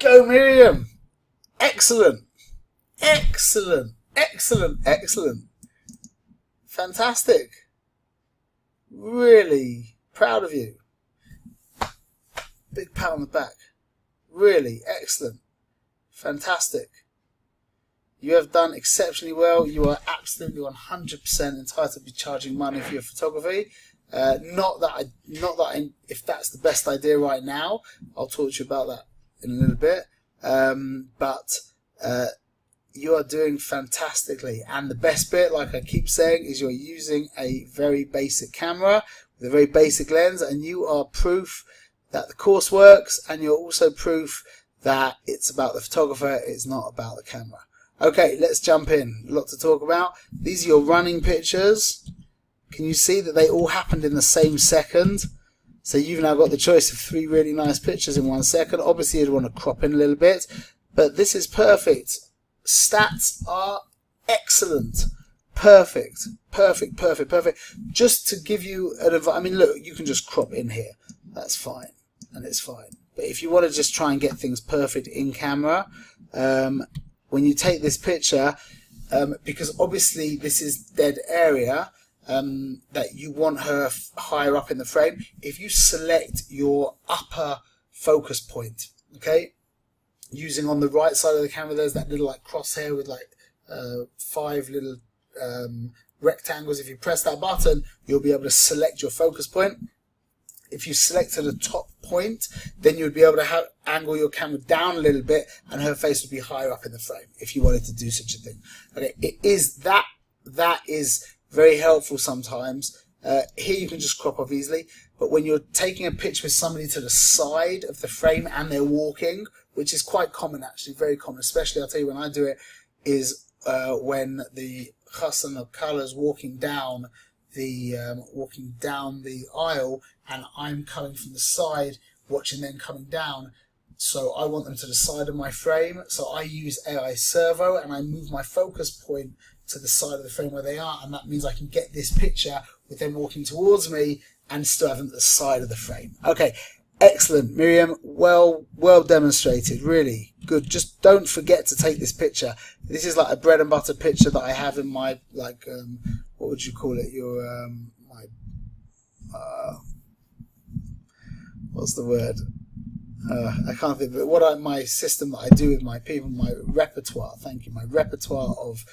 go, Miriam. Excellent. Excellent. Excellent. Excellent. Fantastic. Really proud of you. Big pat on the back. Really excellent. Fantastic. You have done exceptionally well. You are absolutely 100% entitled to be charging money for your photography. Not that if that's the best idea right now, I'll talk to you about that in a little bit. But you are doing fantastically. And the best bit, like I keep saying, is you're using a very basic camera with a very basic lens, and you are proof that the course works, and you're also proof that it's about the photographer, it's not about the camera. Okay, let's jump in. A lot to talk about. These are your running pictures. Can you see that they all happened in the same second? So you've now got the choice of 3 really nice pictures in 1 second. Obviously you'd want to crop in a little bit, but this is perfect. Stats are excellent. Perfect. Perfect, perfect, perfect. Just to give you an advice, I mean, look, you can just crop in here. That's fine, and it's fine. But if you want to just try and get things perfect in camera, when you take this picture, because obviously this is dead area, that you want her higher up in the frame, if you select your upper focus point, okay, using on the right side of the camera, there's that little like crosshair with like 5 little rectangles. If you press that button, you'll be able to select your focus point. If you selected the top point, then you'd be able to angle your camera down a little bit, and her face would be higher up in the frame if you wanted to do such a thing. Okay, it is that is very helpful sometimes. Here you can just crop off easily, but when you're taking a picture with somebody to the side of the frame and they're walking, which is quite common actually, very common, especially I'll tell you when I do it, is when the Hassan of colours walking down the aisle, and I'm coming from the side, watching them coming down. So I want them to the side of my frame. So I use AI servo, and I move my focus point to the side of the frame where they are, and that means I can get this picture with them walking towards me and still have them at the side of the frame. Okay, excellent, Miriam. Well demonstrated. Really good. Just don't forget to take this picture. This is like a bread and butter picture that I have in my what would you call it? Your what's the word? I can't think of it. My system that I do with my people, my repertoire. Thank you. My repertoire of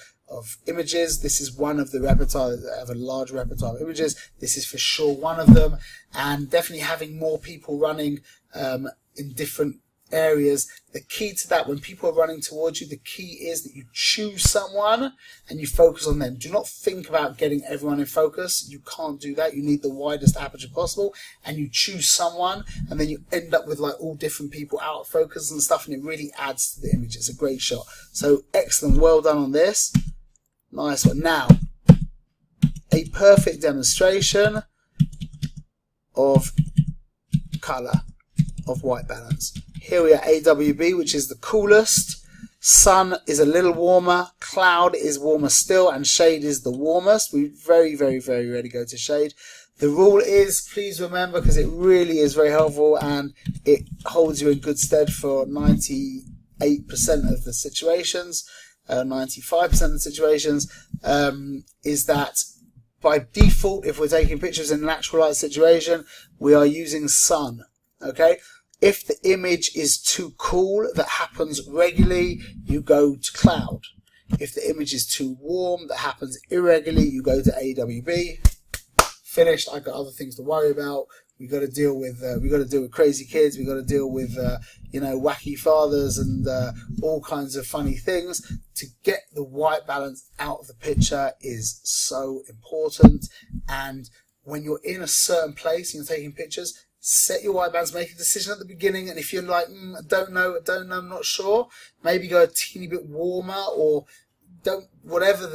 images. This is one of the repertoire. I have a large repertoire of images. This is for sure one of them, and definitely having more people running in different areas. The key to that, when people are running towards you, the key is that you choose someone and you focus on them. Do not think about getting everyone in focus. You can't do that. You need the widest aperture possible, and you choose someone, and then you end up with like all different people out of focus and stuff, and it really adds to the image. It's a great shot. So excellent. Well done on this. Nice one. Now, a perfect demonstration of color, of white balance. Here we are, AWB, which is the coolest. Sun is a little warmer. Cloud is warmer still, and shade is the warmest. We very, very, very rarely go to shade. The rule is, please remember, because it really is very helpful and it holds you in good stead for 98% of the situations, 95% of the situations, is that by default, if we're taking pictures in a natural light situation, we are using sun. Okay? If the image is too cool, that happens regularly, you go to cloud. If the image is too warm, that happens irregularly, you go to AWB. Finished. I've got other things to worry about. We got to deal with crazy kids. We got to deal with wacky fathers and all kinds of funny things. To get the white balance out of the picture is so important. And when you're in a certain place and you're taking pictures, set your white balance, make a decision at the beginning, and if you're like, I don't know, I'm not sure, maybe go a teeny bit warmer, or don't, whatever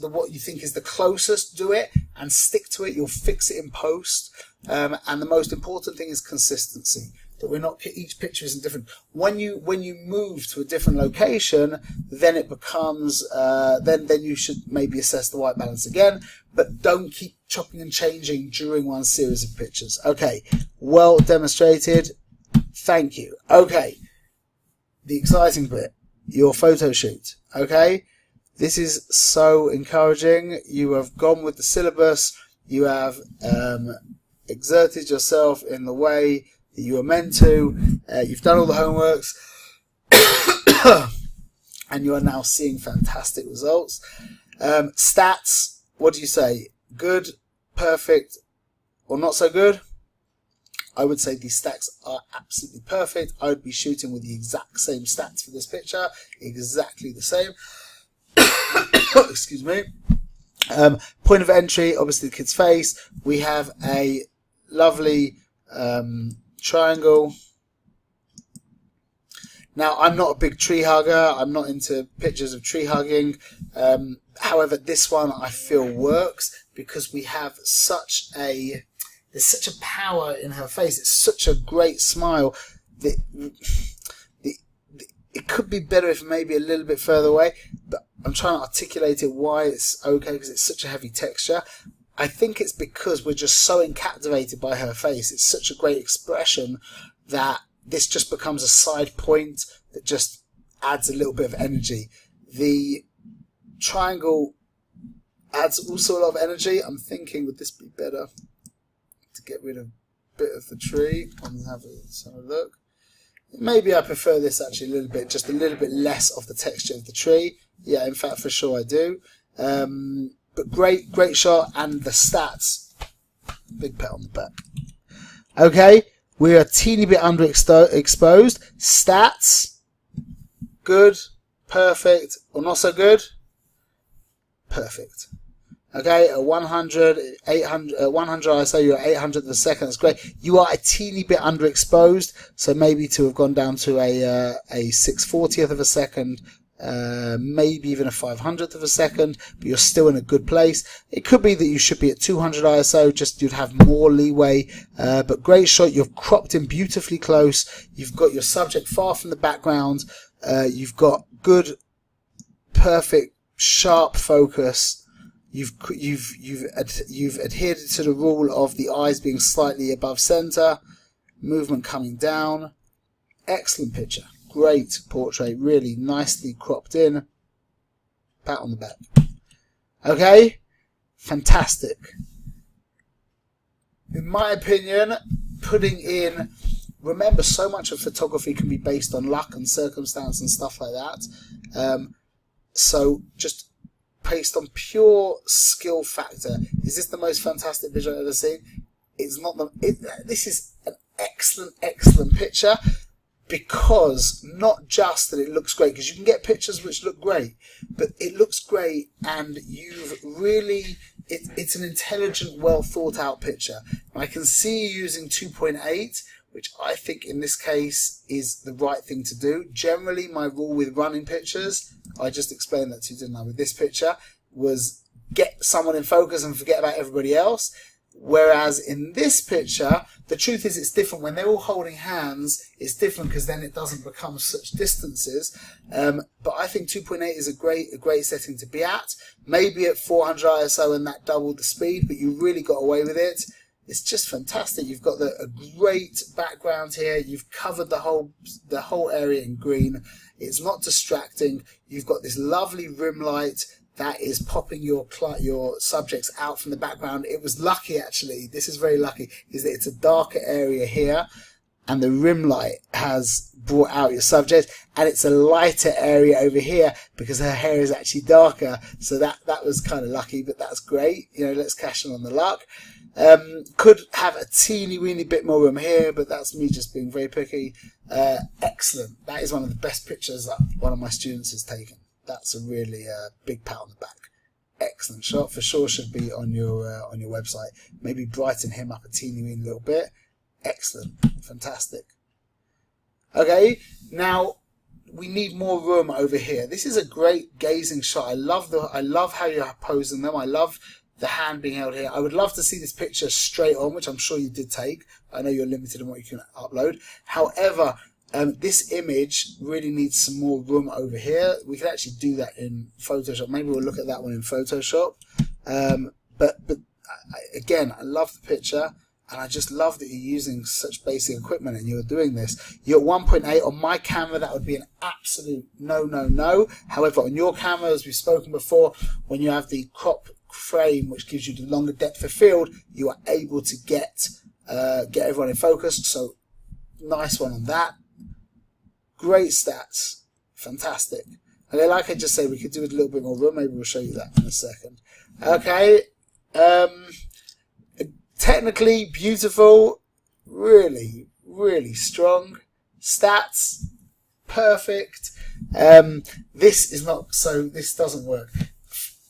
what you think is the closest, do it and stick to it. You'll fix it in post. And the most important thing is consistency. That we're not, each picture isn't different. When you move to a different location, then it becomes then you should maybe assess the white balance again, but don't keep chopping and changing during one series of pictures. Okay, well demonstrated. Thank you. Okay, the exciting bit, your photo shoot. Okay, this is so encouraging. You have gone with the syllabus. You have exerted yourself in the way that you were meant to. You've done all the homeworks, and you are now seeing fantastic results. Stats, what do you say? Good, perfect, or not so good? I would say these stats are absolutely perfect. I would be shooting with the exact same stats for this picture, exactly the same. Excuse me. Point of entry, obviously the kid's face. We have a lovely triangle. Now, I'm not a big tree hugger. I'm not into pictures of tree hugging. However, this one I feel works because we have there's such a power in her face. It's such a great smile. It could be better if maybe a little bit further away, but I'm trying to articulate it why it's okay because it's such a heavy texture. I think it's because we're just so captivated by her face. It's such a great expression that this just becomes a side point that just adds a little bit of energy. The triangle adds also a lot of energy. I'm thinking, would this be better to get rid of a bit of the tree and have a look? Maybe I prefer this actually a little bit, just a little bit less of the texture of the tree. Yeah, in fact, for sure I do. But great shot, and the stats, big pat on the back. Okay, we're a teeny bit underexposed. Stats, good, perfect, or not so good? Perfect. Okay, at 100 ISO, you're at 800th of a second. That's great. You are a teeny bit underexposed, so maybe to have gone down to a 6/40th of a second, maybe even a 500th of a second, but you're still in a good place. It could be that you should be at 200 ISO, just you'd have more leeway, but great shot. You've cropped in beautifully close. You've got your subject far from the background. You've got good, perfect, sharp focus. You've adhered to the rule of the eyes being slightly above center, movement coming down. Excellent picture. Great portrait, really nicely cropped in. Pat on the back. Okay, fantastic. In my opinion, remember, so much of photography can be based on luck and circumstance and stuff like that. So just based on pure skill factor, is this the most fantastic visual I've ever seen? It's not. This is an excellent picture. Because not just that it looks great, because you can get pictures which look great, but it looks great and it's an intelligent, well thought out picture. And I can see you using 2.8, which I think in this case is the right thing to do. Generally, my rule with running pictures, I just explained that to you, didn't I, with this picture, was get someone in focus and forget about everybody else. Whereas in this picture, the truth is it's different. When they're all holding hands, it's different because then it doesn't become such distances. But I think 2.8 is a great setting to be at. Maybe at 400 ISO and that doubled the speed, but you really got away with it. It's just fantastic. You've got a great background here. You've covered the whole area in green. It's not distracting. You've got this lovely rim light that is popping your subjects out from the background. It was lucky, actually. This is very lucky, is that it's a darker area here and the rim light has brought out your subject, and it's a lighter area over here because her hair is actually darker. So that was kind of lucky, but that's great. You know, let's cash in on the luck. Could have a teeny weeny bit more room here, but that's me just being very picky. Excellent. That is one of the best pictures that one of my students has taken. That's a really big pat on the back. Excellent shot. For sure should be on your website. Maybe brighten him up a teeny weeny little bit. Excellent. Fantastic. Okay, now we need more room over here. This is a great gazing shot. I love how you're posing them. I love the hand being held here. I would love to see this picture straight on, which I'm sure you did take. I know you're limited in what you can upload. However, this image really needs some more room over here. We can actually do that in Photoshop. Maybe we'll look at that one in Photoshop. But again, I love the picture. And I just love that you're using such basic equipment and you're doing this. You're at 1.8. On my camera, that would be an absolute no. However, on your camera, as we've spoken before, when you have the crop frame, which gives you the longer depth of field, you are able to get everyone in focus. So nice one on that. Great stats. Fantastic. Okay, like I just said, we could do with a little bit more room. Maybe we'll show you that in a second. Okay. Technically beautiful, really strong stats, perfect. This is not, so this doesn't work.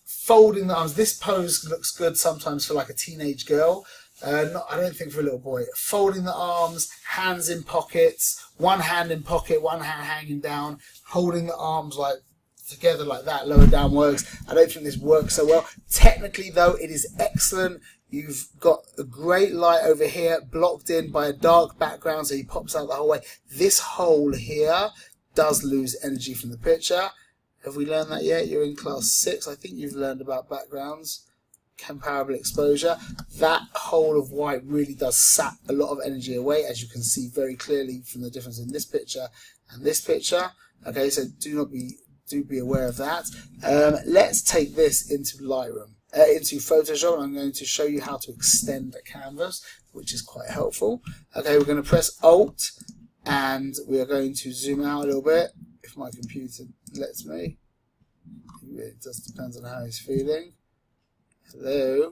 Folding the arms, this pose looks good sometimes for like a teenage girl. I don't think for a little boy. Folding the arms, hands in pockets, one hand in pocket, one hand hanging down, holding the arms like together like that, lower down works. I don't think this works so well. Technically though, it is excellent. You've got a great light over here, blocked in by a dark background, so he pops out the whole way. This hole here does lose energy from the picture. Have we learned that yet? You're in class 6. I think you've learned about backgrounds, comparable exposure. That hole of white really does sap a lot of energy away, as you can see very clearly from the difference in this picture and this picture. Okay, so do be aware of that. Let's take this into Lightroom. Into Photoshop, and I'm going to show you how to extend a canvas, which is quite helpful. Okay, we're going to press Alt, and we are going to zoom out a little bit, if my computer lets me. It just depends on how he's feeling. Hello.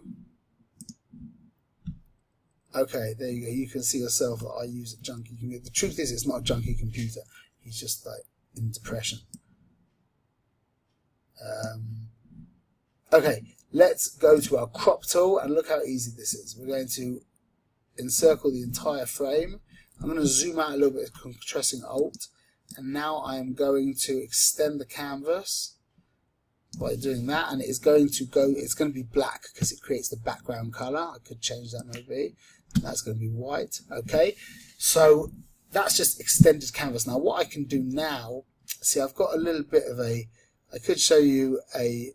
Okay, there you go. You can see yourself that I use a junky computer. The truth is, it's not a junky computer. He's just like in depression. Okay. Let's go to our crop tool and look how easy this is. We're going to encircle the entire frame. I'm going to zoom out a little bit, pressing Alt, and now I am going to extend the canvas by doing that, and it's going to be black because it creates the background color. I could change that maybe. That's going to be white. Okay, so that's just extended canvas. Now what I can do now, see, I've got a little bit of I could show you a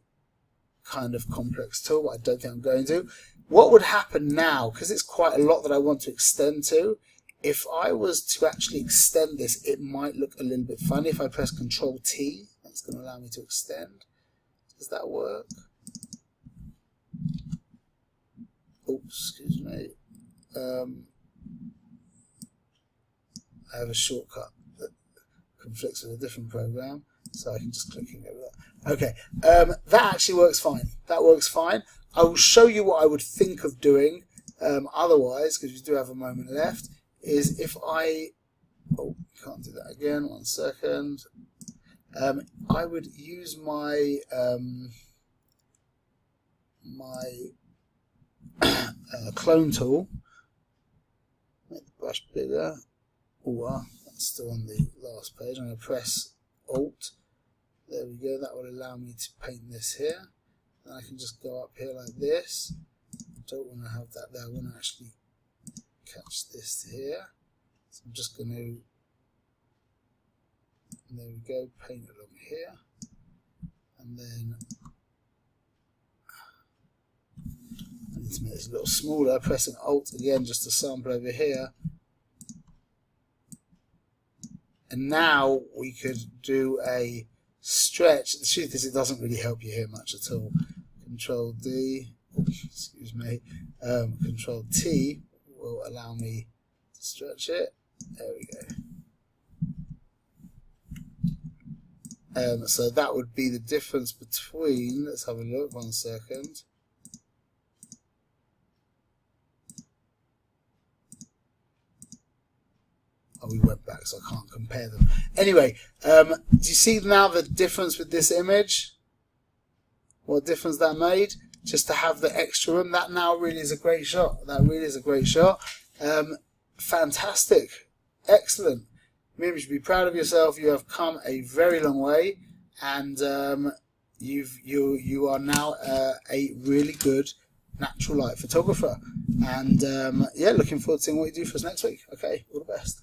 kind of complex tool, but I don't think I'm going to. What would happen now, because it's quite a lot that I want to extend to, if I was to actually extend this, it might look a little bit funny. If I press Control T, that's going to allow me to extend. Does that work? Oops, excuse me. I have a shortcut that conflicts with a different program, so I can just click over that. Okay, that actually works fine. That works fine. I will show you what I would think of doing otherwise, because we do have a moment left, is if I... Oh, can't do that again. 1 second. I would use my clone tool. Make the brush bigger. Oh, that's still on the last page. I'm going to press Alt. There we go. That will allow me to paint this here. And I can just go up here like this. I don't want to have that there. I want to actually catch this here. So I'm just going to, there we go, paint along here. And then I need to make this a little smaller. Pressing Alt again just to sample over here. And now we could do a stretch. The truth is, it doesn't really help you here much at all. Control D, excuse me, Control T will allow me to stretch it. There we go. So that would be the difference between, let's have a look, 1 second. Oh, we went back, so I can't compare them. Anyway, do you see now the difference with this image? What difference that made? Just to have the extra room. That now really is a great shot. That really is a great shot. Fantastic. Excellent. Miriam, you should be proud of yourself. You have come a very long way, and you are now a really good natural light photographer. And yeah, looking forward to seeing what you do for us next week. Okay, all the best.